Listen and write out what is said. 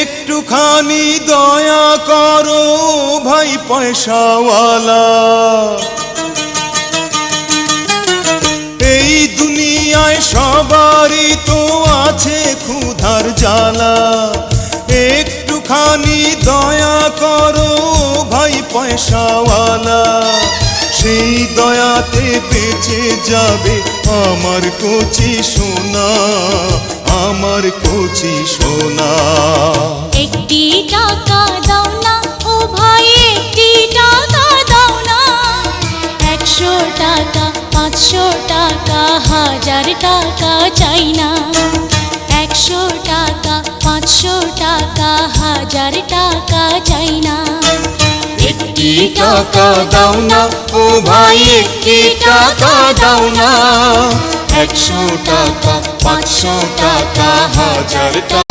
একটুখানি দয়া করো ভাই পয়সাওয়ালা, এই দুনিয়ায় সবারই তো আছে ক্ষুধার জ্বালা। একটুখানি দয়া করো ভাই পয়সাওয়ালা, সেই দয়াতে বেঁচে যাবে আমার কচি সোনা, আমার কচি সোনা। একটি টাকা দাও না ও ভাই, একটি টাকা দাও না। 100 টাকা 500 টাকা 1000 টাকা চাই না। 100 টাকা 500 টাকা 1000 টাকা চাই না। একটি টাকা দাও না ও ভাই, একটি টাকা দাও না। 100 টাকা 500 টাকা 1000 টাকা